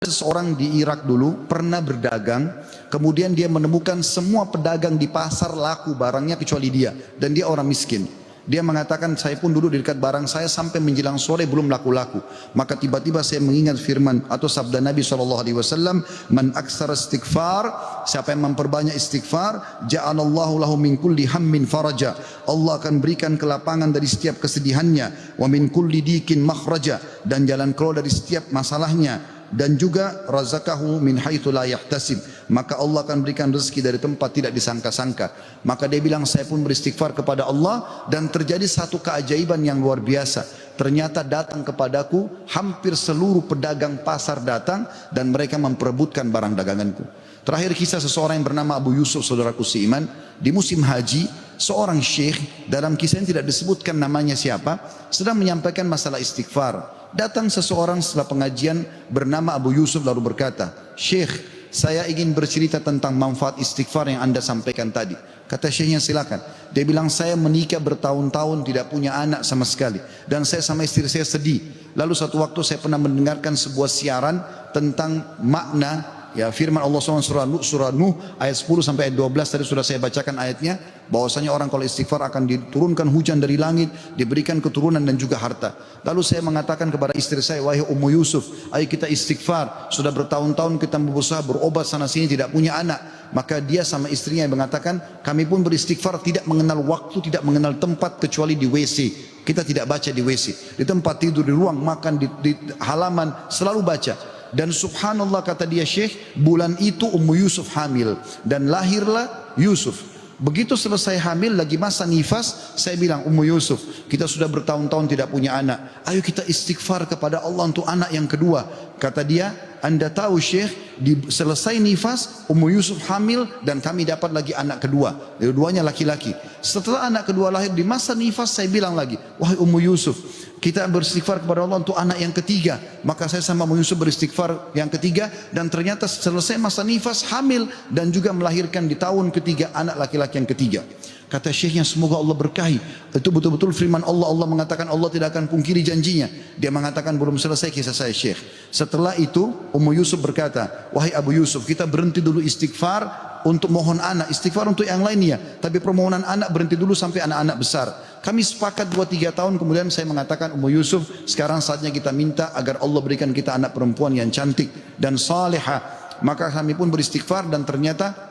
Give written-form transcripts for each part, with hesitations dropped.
Seseorang di Irak dulu pernah berdagang, kemudian dia menemukan semua pedagang di pasar laku barangnya kecuali dia, dan dia orang miskin. Dia mengatakan, saya pun duduk di dekat barang saya sampai menjelang sore belum laku-laku. Maka tiba-tiba saya mengingat firman atau sabda Nabi SAW, man aksara istighfar, siapa yang memperbanyak istighfar, ja'alallahu lahu min kulli hammin faraja, Allah akan berikan kelapangan dari setiap kesedihannya, wa min kulli dikin makhraja, dan jalan keluar dari setiap masalahnya, dan juga razaqahu min haitsu la yahtasib, maka Allah akan berikan rezeki dari tempat tidak disangka-sangka. Maka dia bilang, saya pun beristighfar kepada Allah dan terjadi satu keajaiban yang luar biasa. Ternyata datang kepadaku hampir seluruh pedagang pasar datang dan mereka memperebutkan barang daganganku. Terakhir kisah seseorang yang bernama Abu Yusuf, saudaraku seiman, di musim haji, seorang syekh, dalam kisah yang tidak disebutkan namanya siapa, sedang menyampaikan masalah istighfar. Datang seseorang setelah pengajian bernama Abu Yusuf lalu berkata, Syekh, saya ingin bercerita tentang manfaat istighfar yang anda sampaikan tadi. Kata syekhnya, silakan. Dia bilang, saya menikah bertahun-tahun tidak punya anak sama sekali, dan saya sama istri saya sedih. Lalu satu waktu saya pernah mendengarkan sebuah siaran tentang makna firman Allah SWT surah Nuh ayat 10 sampai ayat 12. Tadi sudah saya bacakan ayatnya, bahwasanya orang kalau istighfar akan diturunkan hujan dari langit, diberikan keturunan dan juga harta. Lalu saya mengatakan kepada istri saya, wahai Ummu Yusuf, ayo kita istighfar, sudah bertahun-tahun kita berusaha berobat sana sini tidak punya anak. Maka dia sama istrinya mengatakan, kami pun beristighfar tidak mengenal waktu, tidak mengenal tempat kecuali di WC. Kita tidak baca di WC, di tempat tidur, di ruang makan, di halaman, selalu baca. Dan subhanallah, kata dia, Syekh, bulan itu Ummu Yusuf hamil dan lahirlah Yusuf. Begitu selesai hamil, lagi masa nifas, saya bilang, Ummu Yusuf, kita sudah bertahun-tahun tidak punya anak, ayo kita istighfar kepada Allah untuk anak yang kedua. Kata dia, anda tahu Syekh, selesai nifas Ummu Yusuf hamil dan kami dapat lagi anak kedua, dua-duanya laki-laki. Setelah anak kedua lahir, di masa nifas saya bilang lagi, wahai Ummu Yusuf, kita beristighfar kepada Allah untuk anak yang ketiga. Maka saya sama Ummu Yusuf beristighfar yang ketiga, dan ternyata selesai masa nifas hamil dan juga melahirkan di tahun ketiga anak laki-laki yang ketiga. Kata syekhnya, semoga Allah berkahi. Itu betul-betul firman Allah. Allah mengatakan Allah tidak akan pungkiri janjinya. Dia mengatakan, belum selesai kisah saya Syekh. Setelah itu Ummu Yusuf berkata, wahai Abu Yusuf, kita berhenti dulu istighfar untuk mohon anak, istighfar untuk yang lainnya, tapi permohonan anak berhenti dulu sampai anak-anak besar. Kami sepakat 2-3 tahun kemudian saya mengatakan, Ummu Yusuf, sekarang saatnya kita minta agar Allah berikan kita anak perempuan yang cantik dan salihah. Maka kami pun beristighfar dan ternyata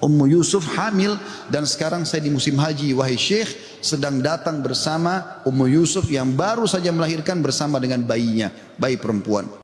Ummu Yusuf hamil, dan sekarang saya di musim haji, wahai Syekh, sedang datang bersama Ummu Yusuf yang baru saja melahirkan bersama dengan bayinya, bayi perempuan.